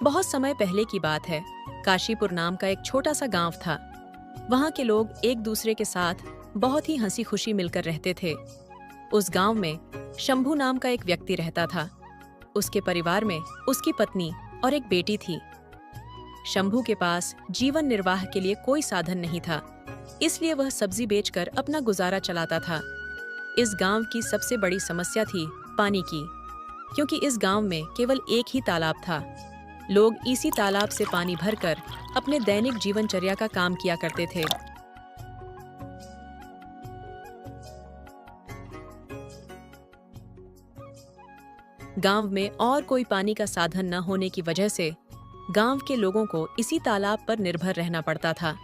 बहुत समय पहले की बात है। काशीपुर नाम का एक छोटा सा गांव था। वहां के लोग एक दूसरे के साथ बहुत ही हंसी खुशी मिलकर रहते थे। उस गांव में शंभू नाम का एक व्यक्ति रहता था। उसके परिवार में उसकी पत्नी और एक बेटी थी। शंभू के पास जीवन निर्वाह के लिए कोई साधन नहीं था, इसलिए वह सब्जी बेचकर अपना गुजारा चलाता था। इस गांव की सबसे बड़ी समस्या थी पानी की, क्योंकि इस गांव में केवल एक ही तालाब था। लोग इसी तालाब से पानी भरकर अपने दैनिक जीवनचर्या का काम किया करते थे। गांव में और कोई पानी का साधन न होने की वजह से गांव के लोगों को इसी तालाब पर निर्भर रहना पड़ता था।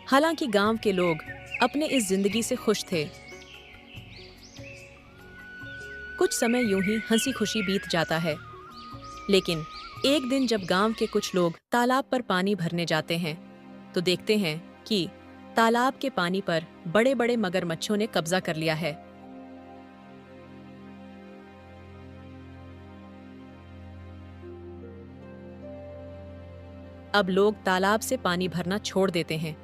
हालांकि गांव के लोग अपने इस जिंदगी से खुश थे। कुछ समय यूं ही हंसी खुशी बीत जाता है, लेकिन एक दिन जब गांव के कुछ लोग तालाब पर पानी भरने जाते हैं, तो देखते हैं कि तालाब के पानी पर बड़े बड़े मगरमच्छों ने कब्जा कर लिया है। अब लोग तालाब से पानी भरना छोड़ देते हैं,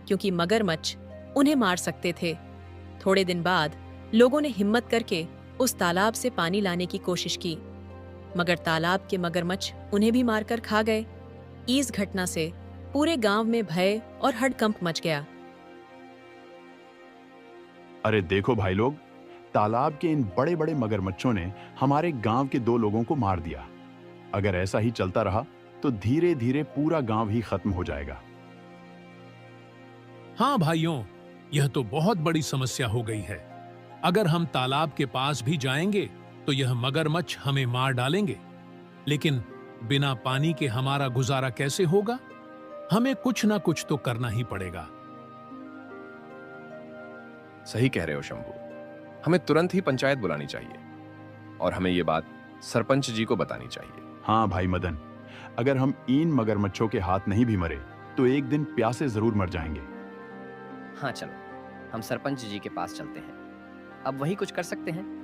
क्योंकि मगरमच्छ उन्हें मार सकते थे। थोड़े दिन बाद लोगों ने हिम्मत करके उस तालाब से पानी लाने की कोशिश की, मगर तालाब के मगरमच्छ उन्हें भी मारकर खा गए। इस घटना से पूरे गांव में भय और हड़कंप मच गया। अरे देखो भाई लोग, तालाब के इन बड़े बड़े मगरमच्छों ने हमारे गांव के 2 लोगों को मार दिया। अगर ऐसा ही चलता रहा तो धीरे धीरे पूरा गांव ही खत्म हो जाएगा। हाँ भाइयों, यह तो बहुत बड़ी समस्या हो गई है। अगर हम तालाब के पास भी जाएंगे तो यह मगरमच्छ हमें मार डालेंगे। लेकिन बिना पानी के हमारा गुजारा कैसे होगा? हमें कुछ ना कुछ तो करना ही पड़ेगा। सही कह रहे हो शंभू, हमें तुरंत ही पंचायत बुलानी चाहिए और हमें ये बात सरपंच जी को बतानी चाहिए। हाँ भाई मदन, अगर हम इन मगरमच्छों के हाथ नहीं भी मरे तो एक दिन प्यासे जरूर मर जाएंगे। हाँ चलो, हम सरपंच जी के पास चलते हैं। अब वही कुछ कर सकते हैं।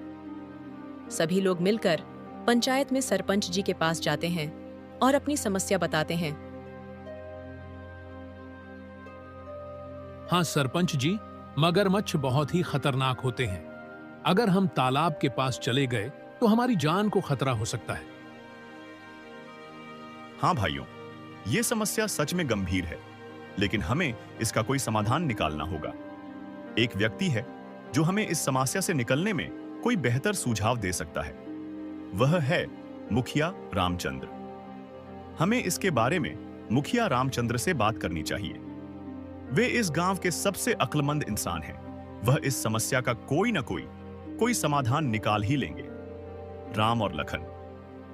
सभी लोग मिलकर पंचायत में सरपंच जी के पास जाते हैं और अपनी समस्या बताते हैं। हाँ सरपंच जी, मगरमच्छ बहुत ही खतरनाक होते हैं। अगर हम तालाब के पास चले गए तो हमारी जान को खतरा हो सकता है। हाँ भाइयों, ये समस्या सच में गंभीर है, लेकिन हमें इसका कोई समाधान निकालना होगा। एक व्यक्ति है जो हमें इस समस्या से निकलने में कोई बेहतर सुझाव दे सकता है। वह है मुखिया रामचंद्र। हमें इसके बारे में मुखिया रामचंद्र से बात करनी चाहिए। वे इस गांव के सबसे अक्लमंद इंसान हैं। वह इस समस्या का कोई ना कोई समाधान निकाल ही लेंगे। राम और लखन,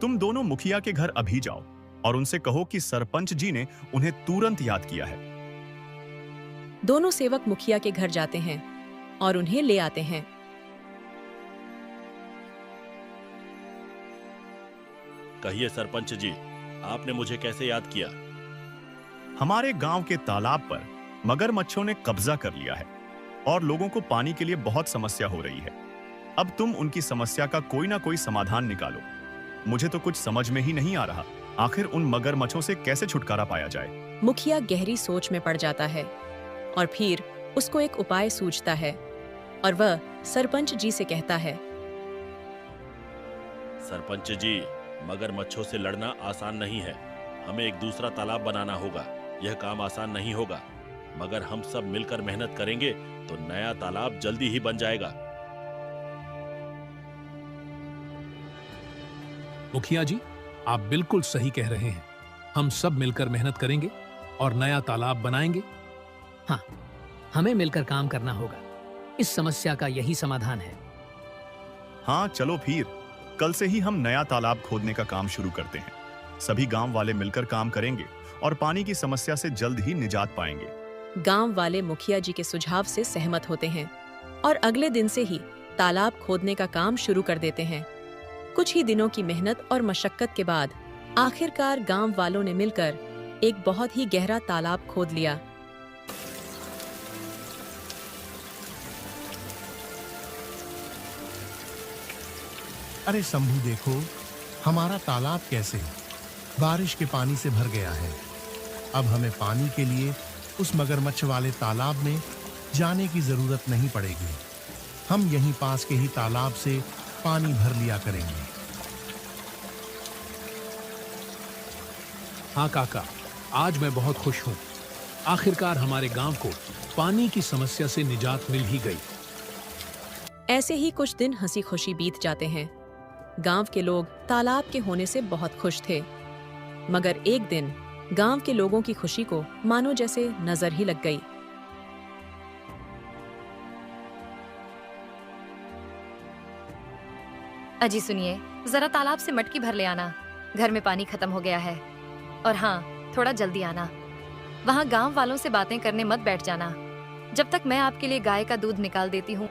तुम दोनों मुखिया के घर अभी जाओ और उनसे कहो कि सरपंच जी ने उन्हें तुरंत याद किया है। दोनों सेवक मुखिया के घर जाते हैं और उन्हें ले आते हैं। कहिए सरपंच जी, आपने मुझे कैसे याद किया? हमारे गांव के तालाब पर मगरमच्छों ने कब्जा कर लिया है और लोगों को पानी के लिए बहुत समस्या हो रही है। अब तुम उनकी समस्या का कोई ना कोई समाधान निकालो। मुझे तो कुछ समझ में ही नहीं आ रहा, आखिर उन मगरमच्छों से कैसे छुटकारा पाया जाए। मुखिया गहरी सोच में पड़ जाता है और फिर उसको एक उपाय सूझता है और वह सरपंच जी से कहता है। सरपंच जी, मगरमच्छों से लड़ना आसान नहीं है। हमें एक दूसरा तालाब बनाना होगा। यह काम आसान नहीं होगा, मगर हम सब मिलकर मेहनत करेंगे तो नया तालाब जल्दी ही बन जाएगा। मुखिया जी, आप बिल्कुल सही कह रहे हैं। हम सब मिलकर मेहनत करेंगे और नया तालाब बनाएंगे। हाँ, हमें मिलकर काम करना होगा। इस समस्या का यही समाधान है। हाँ चलो फिर कल से ही हम नया तालाब खोदने का काम शुरू करते हैं। सभी गांव वाले मिलकर काम करेंगे और पानी की समस्या से जल्द ही निजात पाएंगे। गांव वाले मुखिया जी के सुझाव से सहमत होते हैं और अगले दिन से ही तालाब खोदने का काम शुरू कर देते हैं। कुछ ही दिनों की मेहनत और मशक्कत के बाद आखिरकार गांव वालों ने मिलकर एक बहुत ही गहरा तालाब खोद लिया। अरे शंभू देखो, हमारा तालाब कैसे है। बारिश के पानी से भर गया है। अब हमें पानी के लिए उस मगरमच्छ वाले तालाब में जाने की जरूरत नहीं पड़ेगी। हम यहीं पास के ही तालाब से पानी भर लिया करेंगे। हाँ काका, आज मैं बहुत खुश हूँ। आखिरकार हमारे गांव को पानी की समस्या से निजात मिल ही गई। ऐसे ही कुछ दिन हंसी खुशी बीत जाते हैं। गांव के लोग तालाब के होने से बहुत खुश थे, मगर एक दिन गांव के लोगों की खुशी को मानो जैसे नजर ही लग गई। अजी सुनिए, जरा तालाब से मटकी भर ले आना, घर में पानी खत्म हो गया है। और हाँ, थोड़ा जल्दी आना। वहाँ गांव वालों से बातें करने मत बैठ जाना, जब तक मैं आपके लिए गाय का दूध निकाल देती हूँ।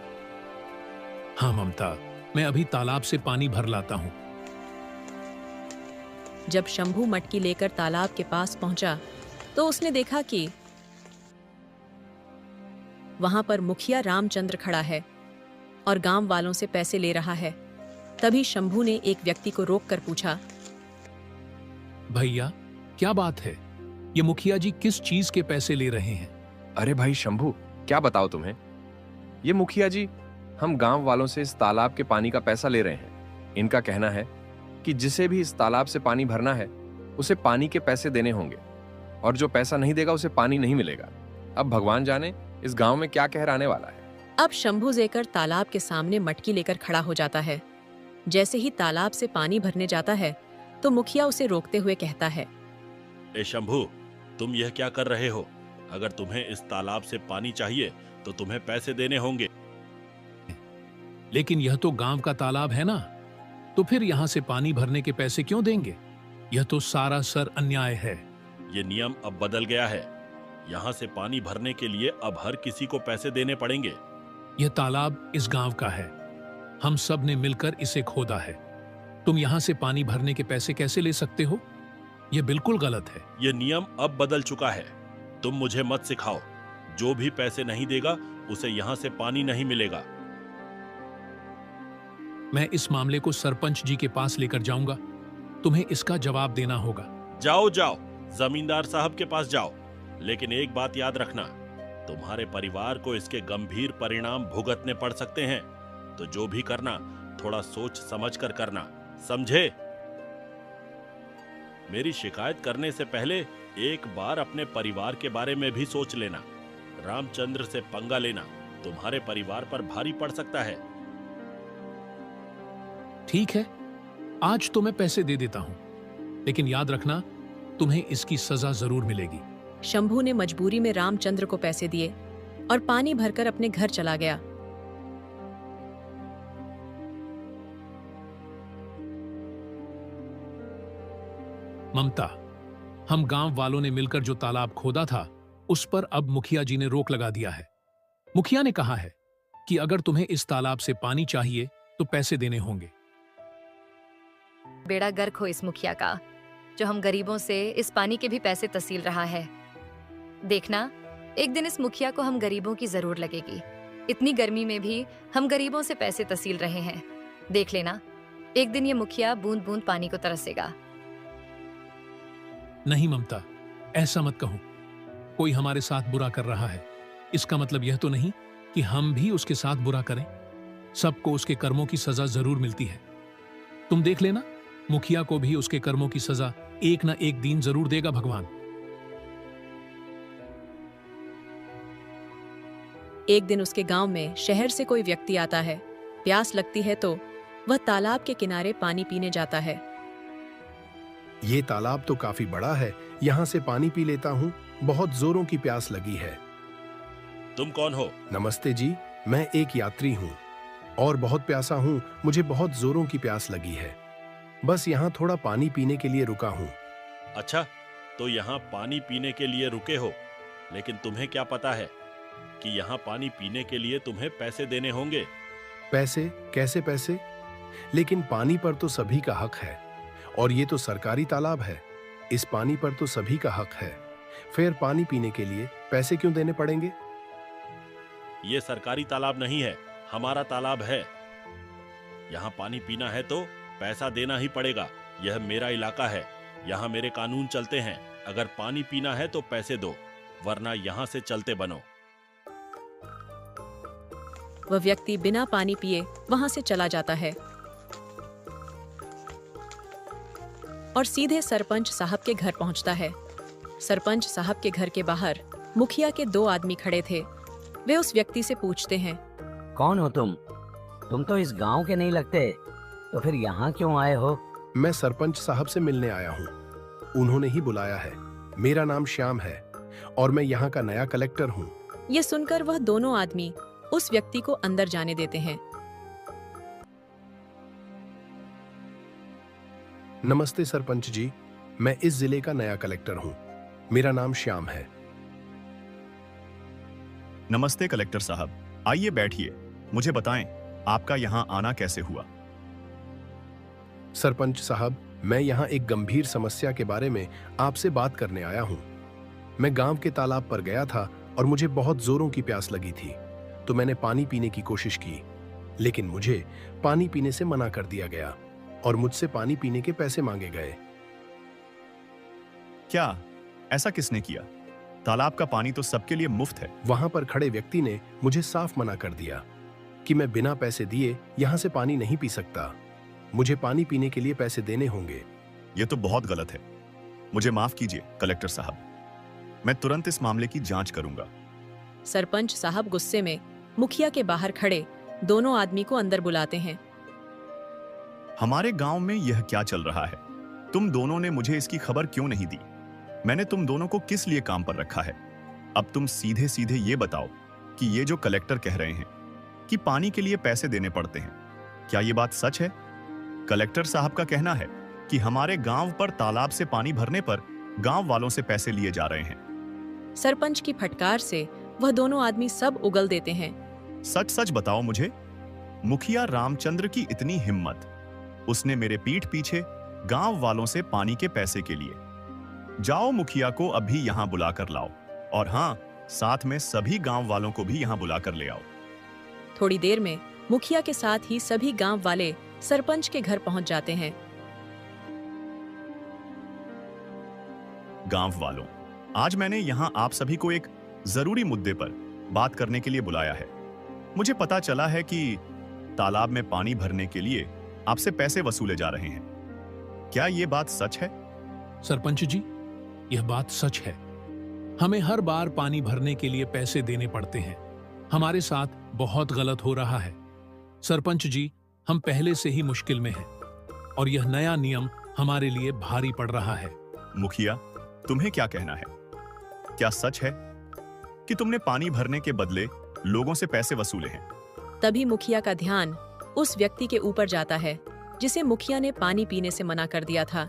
हाँ ममता, मैं अभी तालाब से पानी भर लाता हूँ। जब शंभू मटकी लेकर तालाब के पास पहुंचा तो उसने देखा कि वहां पर मुखिया रामचंद्र खड़ा है और गांव वालों से पैसे ले रहा है। तभी शंभू ने एक व्यक्ति को रोककर पूछा, भैया क्या बात है? ये मुखिया जी किस चीज के पैसे ले रहे हैं? अरे भाई शंभू, क्या बताओ तुम्हें। ये मुखिया जी हम गांव वालों से इस तालाब के पानी का पैसा ले रहे हैं। इनका कहना है कि जिसे भी इस तालाब से पानी भरना है उसे पानी के पैसे देने होंगे, और जो पैसा नहीं देगा उसे पानी नहीं मिलेगा। अब भगवान जाने इस गांव में क्या कहर आने वाला है। अब शंभू जेकर तालाब के सामने मटकी लेकर खड़ा हो जाता है। जैसे ही तालाब से पानी भरने जाता है तो मुखिया उसे रोकते हुए कहता है, ए शंभू, तुम यह क्या कर रहे हो? अगर तुम्हें इस तालाब से पानी चाहिए तो तुम्हें पैसे देने होंगे। लेकिन यह तो गांव का तालाब है ना, तो फिर यहाँ से पानी भरने के पैसे क्यों देंगे? यह तो सरासर अन्याय है। ये नियम अब बदल गया है। यहाँ से पानी भरने के लिए अब हर किसी को पैसे देने पड़ेंगे। यह तालाब इस गांव का है, हम सब ने मिलकर इसे खोदा है। तुम यहाँ से पानी भरने के पैसे कैसे ले सकते हो? यह बिल्कुल गलत है। ये नियम अब बदल चुका है। तुम मुझे मत सिखाओ। जो भी पैसे नहीं देगा उसे यहाँ से पानी नहीं मिलेगा। मैं इस मामले को सरपंच जी के पास लेकर जाऊंगा। तुम्हें इसका जवाब देना होगा। जाओ जाओ, जमींदार साहब के पास जाओ। लेकिन एक बात याद रखना, तुम्हारे परिवार को इसके गंभीर परिणाम भुगतने पड़ सकते हैं। तो जो भी करना थोड़ा सोच समझ कर करना, समझे? मेरी शिकायत करने से पहले एक बार अपने परिवार के बारे में भी सोच लेना। रामचंद्र से पंगा लेना तुम्हारे परिवार पर भारी पड़ सकता है। ठीक है, आज तो मैं पैसे दे देता हूं, लेकिन याद रखना तुम्हें इसकी सजा जरूर मिलेगी। शंभू ने मजबूरी में रामचंद्र को पैसे दिए और पानी भरकर अपने घर चला गया। ममता, हम गांव वालों ने मिलकर जो तालाब खोदा था उस पर अब मुखिया जी ने रोक लगा दिया है। मुखिया ने कहा है कि अगर तुम्हें इस तालाब से पानी चाहिए तो पैसे देने होंगे। बेड़ा गर्क हो इस मुखिया का, जो हम गरीबों से इस पानी के भी पैसे तसील रहा है। देखना, एक दिन इस मुखिया को हम गरीबों की जरूर लगेगी। इतनी गर्मी में भी हम गरीबों से पैसे तसील रहे हैं। देख लेना, एक दिन ये मुखिया बूंद बूंद पानी को तरसेगा। नहीं ममता, ऐसा मत कहो। कोई हमारे साथ बुरा कर रहा है, इसका मतलब यह तो नहीं कि हम भी उसके साथ बुरा करें। सबको उसके कर्मों की सजा जरूर मिलती है। तुम देख लेना, मुखिया को भी उसके कर्मों की सजा एक ना एक दिन जरूर देगा भगवान। एक दिन उसके गांव में शहर से कोई व्यक्ति आता है। प्यास लगती है तो वह तालाब के किनारे पानी पीने जाता है। ये तालाब तो काफी बड़ा है, यहाँ से पानी पी लेता हूँ। बहुत जोरों की प्यास लगी है। तुम कौन हो? नमस्ते जी, मैं एक यात्री हूँ और बहुत प्यासा हूँ। मुझे बहुत जोरों की प्यास लगी है। बस यहाँ थोड़ा पानी पीने के लिए रुका हूँ। अच्छा, तो यहाँ पानी पीने के लिए रुके हो, लेकिन तुम्हें क्या पता है कि यहाँ पानी पीने के लिए तुम्हें पैसे देने होंगे? पैसे? कैसे पैसे? लेकिन पानी पर तो सभी का हक है और ये तो सरकारी तालाब है। इस पानी पर तो सभी का हक है। फिर पानी पीने के लिए पैसे क्यों देने पड़ेंगे? ये सरकारी तालाब नहीं है, हमारा तालाब है। यहाँ पानी पीना है तो पैसा देना ही पड़ेगा। यह मेरा इलाका है। यहाँ मेरे कानून चलते हैं। अगर पानी पीना है तो पैसे दो, वरना यहाँ से चलते बनो। वह व्यक्ति बिना पानी पिए वहां से चला जाता है और सीधे सरपंच साहब के घर पहुंचता है। सरपंच साहब के घर के बाहर मुखिया के 2 आदमी खड़े थे। वे उस व्यक्ति से पूछते हैं, कौन हो तुम? तुम तो इस गांव के नहीं लगते, तो फिर यहाँ क्यों आए हो? मैं सरपंच साहब से मिलने आया हूँ। उन्होंने ही बुलाया है। मेरा नाम श्याम है और मैं यहाँ का नया कलेक्टर हूँ। ये सुनकर वह दोनों आदमी उस व्यक्ति को अंदर जाने देते हैं। नमस्ते सरपंच जी, मैं इस जिले का नया कलेक्टर हूँ। मेरा नाम श्याम है। नमस्ते कलेक्टर साहब, आइए बैठिए। मुझे बताएं, आपका यहाँ आना कैसे हुआ? सरपंच साहब, मैं यहाँ एक गंभीर समस्या के बारे में आपसे बात करने आया हूँ। मैं गांव के तालाब पर गया था और मुझे बहुत जोरों की प्यास लगी थी, तो मैंने पानी पीने की कोशिश की, लेकिन मुझे पानी पीने से मना कर दिया गया और मुझसे पानी पीने के पैसे मांगे गए। क्या ऐसा किसने किया? तालाब का पानी तो सबके लिए मुफ्त है। वहां पर खड़े व्यक्ति ने मुझे साफ मना कर दिया कि मैं बिना पैसे दिए यहाँ से पानी नहीं पी सकता। मुझे पानी पीने के लिए पैसे देने होंगे। यह तो बहुत गलत है। मुझे माफ कीजिए कलेक्टर साहब, मैं तुरंत इस मामले की जांच करूंगा। सरपंच साहब गुस्से में मुखिया के बाहर खड़े दोनों आदमी को अंदर बुलाते हैं। हमारे गांव में यह क्या चल रहा है? तुम दोनों ने मुझे इसकी खबर क्यों नहीं दी? मैंने तुम दोनों को किस लिए काम पर रखा है? अब तुम सीधे सीधे ये बताओ कि ये जो कलेक्टर कह रहे हैं कि पानी के लिए पैसे देने पड़ते हैं, क्या ये बात सच है? कलेक्टर साहब का कहना है कि हमारे गांव पर तालाब से पानी भरने पर गांव वालों से पैसे लिए जा रहे हैं। सरपंच की फटकार से वह दोनों आदमी सब उगल देते हैं। सच सच बताओ मुझे, मुखिया रामचंद्र की इतनी हिम्मत, उसने मेरे पीठ पीछे गांव वालों से पानी के पैसे के लिए। जाओ मुखिया को अभी यहां बुलाकर लाओ, और हां, साथ में सभी गांव वालों को भी यहां बुलाकर ले आओ। थोड़ी देर में मुखिया के साथ ही सभी गांव वाले सरपंच के घर पहुंच जाते हैं। गांव वालों, आज मैंने यहां आप सभी को एक जरूरी मुद्दे पर बात करने के लिए बुलाया है। मुझे पता चला है कि तालाब में पानी भरने के लिए आपसे पैसे वसूले जा रहे हैं। क्या यह बात सच है? सरपंच जी, यह बात सच है। हमें हर बार पानी भरने के लिए पैसे देने पड़ते हैं। हमारे साथ बहुत गलत हो रहा है। सरपंच जी, हम पहले से ही मुश्किल में हैं और यह नया नियम हमारे लिए भारी पड़ रहा है। मुखिया, तुम्हें क्या कहना है? क्या सच है कि तुमने पानी भरने के बदले लोगों से पैसे वसूले हैं? तभी मुखिया का ध्यान उस व्यक्ति के ऊपर जाता है जिसे मुखिया ने पानी पीने से मना कर दिया था।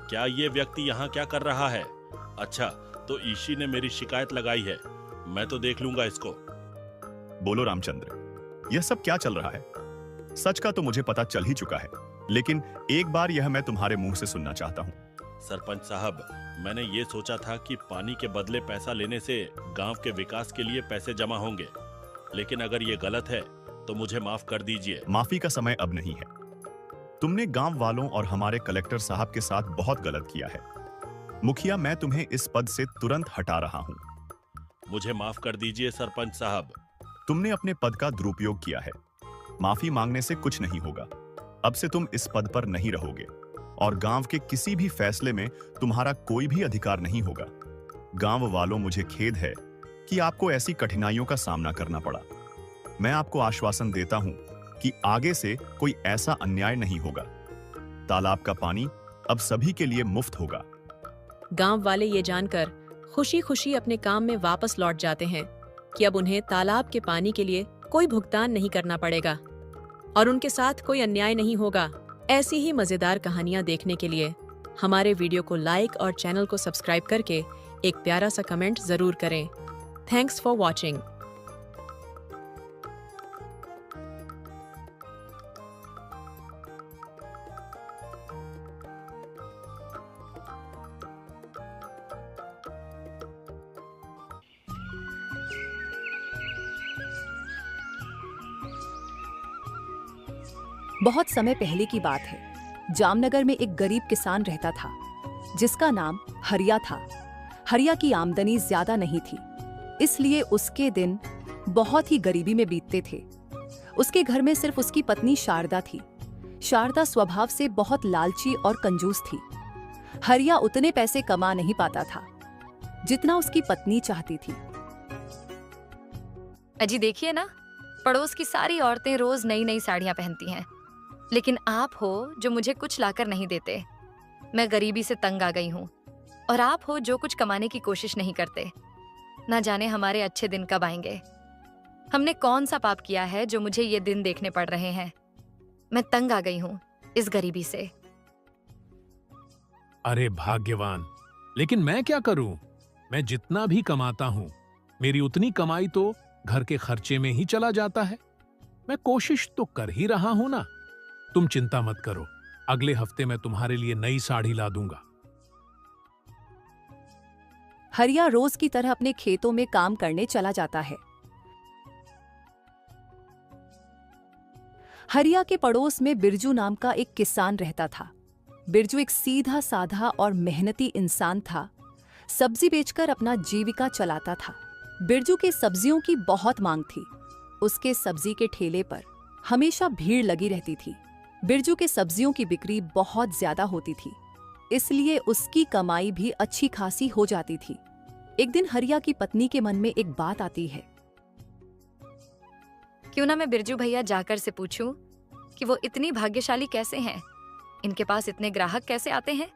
क्या ये व्यक्ति यहाँ क्या कर रहा है? अच्छा, तो ईशी ने मेरी शिकायत लगाई है। मैं तो देख लूंगा इसको। बोलो रामचंद्र, यह सब क्या चल रहा है? सच का तो मुझे पता चल ही चुका है, लेकिन एक बार यह मैं तुम्हारे मुंह से सुनना चाहता हूँ। सरपंच साहब, मैंने ये सोचा था कि पानी के बदले पैसा लेने से गांव के विकास के लिए पैसे जमा होंगे, लेकिन अगर ये गलत है तो मुझे माफ कर दीजिए। माफी का समय अब नहीं है। तुमने गांव वालों और हमारे कलेक्टर साहब के साथ बहुत गलत किया है। मुखिया, मैं तुम्हें इस पद से तुरंत हटा रहा हूं। मुझे माफ कर दीजिए सरपंच साहब। तुमने अपने पद का दुरुपयोग किया है। माफी मांगने से कुछ नहीं होगा। अब से तुम इस पद पर नहीं रहोगे और गांव के किसी भी फैसले में तुम्हारा कोई भी अधिकार नहीं होगा। गांव वालों, मुझे खेद है कि आपको ऐसी कठिनाइयों का सामना करना पड़ा। मैं आपको आश्वासन देता हूं कि आगे से कोई ऐसा अन्याय नहीं होगा। तालाब का पानी अब सभी के लिए मुफ्त होगा। गांव वाले ये जानकर खुशी खुशी अपने काम में वापस लौट जाते हैं कि अब उन्हें तालाब के पानी के लिए कोई भुगतान नहीं करना पड़ेगा और उनके साथ कोई अन्याय नहीं होगा। ऐसी ही मजेदार कहानियां देखने के लिए हमारे वीडियो को लाइक और चैनल को सब्सक्राइब करके एक प्यारा सा कमेंट जरूर करें। Thanks for watching. बहुत समय पहले की बात है। जामनगर में एक गरीब किसान रहता था जिसका नाम हरिया था। हरिया की आमदनी ज्यादा नहीं थी, इसलिए उसके दिन बहुत ही गरीबी में बीतते थे। उसके घर में सिर्फ उसकी पत्नी शारदा थी। शारदा स्वभाव से बहुत लालची और कंजूस थी। हरिया उतने पैसे कमा नहीं पाता था जितना उसकी पत्नी चाहती थी। अजी देखिए ना, पड़ोस की सारी औरतें रोज नई नई साड़ियां पहनती हैं, लेकिन आप हो जो मुझे कुछ लाकर नहीं देते। मैं गरीबी से तंग आ गई हूँ और आप हो जो कुछ कमाने की कोशिश नहीं करते। ना जाने हमारे अच्छे दिन कब आएंगे। हमने कौन सा पाप किया है जो मुझे ये दिन देखने पड़ रहे हैं। मैं तंग आ गई हूँ इस गरीबी से। अरे भाग्यवान, लेकिन मैं क्या करूं? मैं जितना भी कमाता हूं, मेरी उतनी कमाई तो घर के खर्चे में ही चला जाता है। मैं कोशिश तो कर ही रहा हूं ना। तुम चिंता मत करो, अगले हफ्ते मैं तुम्हारे लिए नई साड़ी ला दूंगा। हरिया रोज की तरह अपने खेतों में काम करने चला जाता है। हरिया के पड़ोस में बिरजू नाम का एक किसान रहता था। बिरजू एक सीधा साधा और मेहनती इंसान था। सब्जी बेचकर अपना जीविका चलाता था। बिरजू के सब्जियों की बहुत मांग थी। उसके सब्जी के ठेले पर हमेशा भीड़ लगी रहती थी। बिरजू के सब्जियों की बिक्री बहुत ज्यादा होती थी, इसलिए उसकी कमाई भी अच्छी खासी हो जाती थी। एक दिन हरिया की पत्नी के मन में एक बात आती है। क्यों ना मैं बिरजू भैया जाकर से पूछूं कि वो इतनी भाग्यशाली कैसे हैं, इनके पास इतने ग्राहक कैसे आते हैं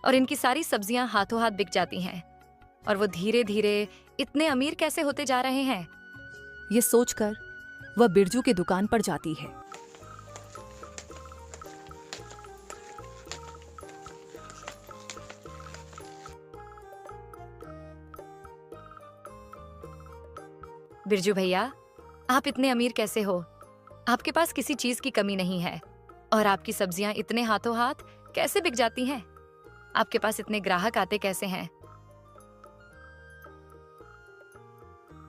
और इनकी सारी सब्जियां हाथों हाथ बिक जाती हैं, और वो धीरे धीरे इतने अमीर कैसे होते जा रहे हैं। ये सोचकर वह बिरजू की दुकान पर जाती है। बिरजू भैया, आप इतने अमीर कैसे हो? आपके पास किसी चीज की कमी नहीं है और आपकी सब्जियां इतने हाथों हाथ कैसे बिक जाती हैं? आपके पास इतने ग्राहक आते कैसे हैं?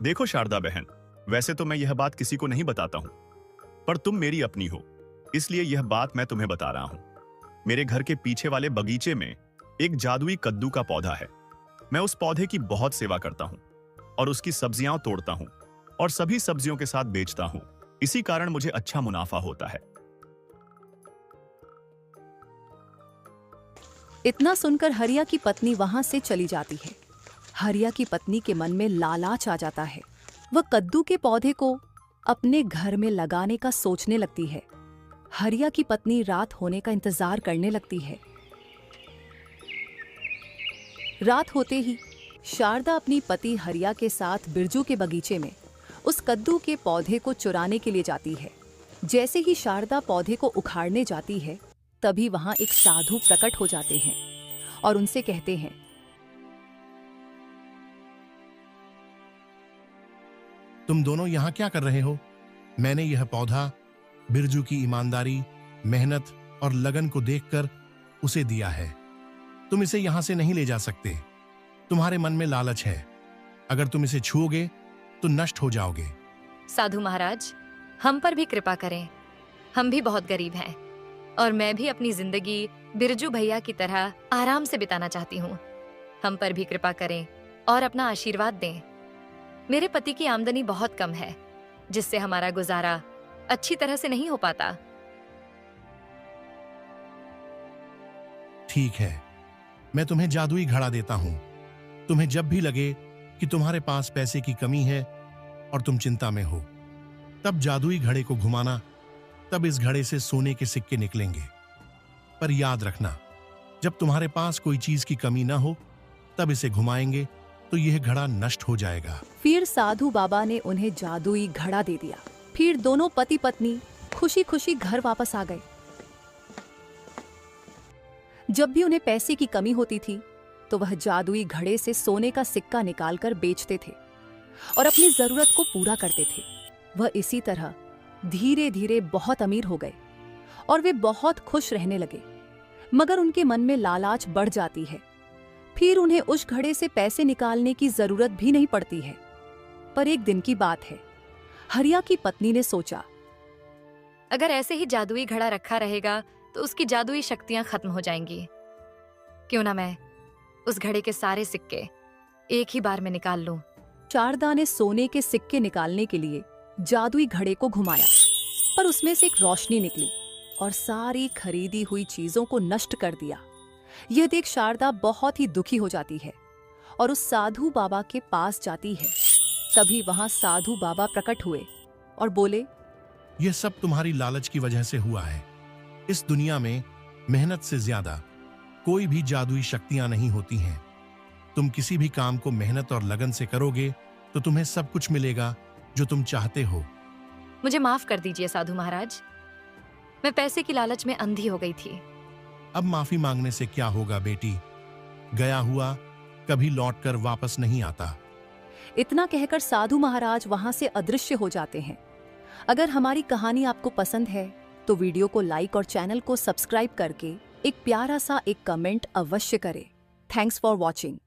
देखो शारदा बहन, वैसे तो मैं यह बात किसी को नहीं बताता हूं, पर तुम मेरी अपनी हो, इसलिए यह बात मैं तुम्हें बता रहा हूं। मेरे घर के पीछे वाले बगीचे में एक जादुई कद्दू का पौधा है। मैं उस पौधे की बहुत सेवा करता हूं और उसकी सब्जियां तोड़ता हूं और सभी सब्जियों के साथ बेचता हूं। इसी कारण मुझे अच्छा मुनाफा होता है। इतना सुनकर हरिया की पत्नी वहां से चली जाती है। हरिया की पत्नी के मन में लालच आ जाता है। वह कद्दू के पौधे को अपने घर में लगाने का सोचने लगती है। हरिया की पत्नी रात होने का इंतजार करने लगती है। रात होते ही शारदा अपनी पति हरिया के साथ बिरजू के बगीचे में उस कद्दू के पौधे को चुराने के लिए जाती है। जैसे ही शारदा पौधे को उखाड़ने जाती है, तभी वहां एक साधु प्रकट हो जाते हैं और उनसे कहते हैं, तुम दोनों यहाँ क्या कर रहे हो? मैंने यह पौधा बिरजू की ईमानदारी, मेहनत और लगन को देखकर उसे दिया है। तुम इसे यहां से नहीं ले जा सकते। तुम्हारे मन में लालच है। अगर तुम इसे छूओगे तो नष्ट हो जाओगे। साधु महाराज, हम पर भी कृपा करें। हम भी बहुत गरीब हैं और मैं भी अपनी जिंदगी बिरजू भैया की तरह आराम से बिताना चाहती हूँ। हम पर भी कृपा करें और अपना आशीर्वाद दें। मेरे पति की आमदनी बहुत कम है, जिससे हमारा गुजारा अच्छी तरह से नहीं हो पाता। ठीक है, मैं तुम्हें जादुई घड़ा देता हूं। तुम्हें जब भी लगे कि तुम्हारे पास पैसे की कमी है और तुम चिंता में हो, तब जादुई घड़े को घुमाना, तब इस घड़े से सोने के सिक्के निकलेंगे। पर याद रखना, जब तुम्हारे पास कोई चीज की कमी ना हो, तब इसे घुमाएंगे तो यह घड़ा नष्ट हो जाएगा। फिर साधु बाबा ने उन्हें जादुई घड़ा दे दिया। फिर दोनों पति पत्नी खुशी खुशी घर वापस आ गए। जब भी उन्हें पैसे की कमी होती थी, तो वह जादुई घड़े से सोने का सिक्का निकालकर बेचते थे और अपनी जरूरत को पूरा करते थे। वह इसी तरह धीरे धीरे बहुत अमीर हो गए और वे बहुत खुश रहने लगे। मगर उनके मन में लालच बढ़ जाती है। फिर उन्हें उस घड़े से पैसे निकालने की जरूरत भी नहीं पड़ती है। पर एक दिन की बात है, हरिया की पत्नी ने सोचा, अगर ऐसे ही जादुई घड़ा रखा रहेगा तो उसकी जादुई शक्तियां खत्म हो जाएंगी। क्यों ना मैं उस घड़े के सारे सिक्के एक ही बार में निकाल लूं। शारदा ने सोने के सिक्के निकालने के लिए जादुई घड़े को घुमाया, पर उसमें से एक रोशनी निकली और सारी खरीदी हुई चीजों को नष्ट कर दिया। यह देख शारदा बहुत ही दुखी हो जाती है और उस साधु बाबा के पास जाती है। तभी वहां साधु बाबा प्रकट हुए और बोले, यह सब तुम्हारी लालच की वजह से हुआ है। इस दुनिया में मेहनत से ज्यादा कोई भी जादुई शक्तियां नहीं होती हैं। तुम किसी भी काम को मेहनत और लगन से करोगे तो तुम्हें सब कुछ मिलेगा जो तुम चाहते हो। मुझे माफ कर दीजिए साधु महाराज, मैं पैसे की लालच में अंधी हो गई थी। अब माफी मांगने से क्या होगा बेटी, गया हुआ कभी लौटकर वापस नहीं आता। इतना कहकर साधु महाराज वहां से अदृश्य हो जाते हैं। अगर हमारी कहानी आपको पसंद है तो वीडियो को लाइक और चैनल को सब्सक्राइब करके एक प्यारा सा एक कमेंट अवश्य करें। Thanks for watching.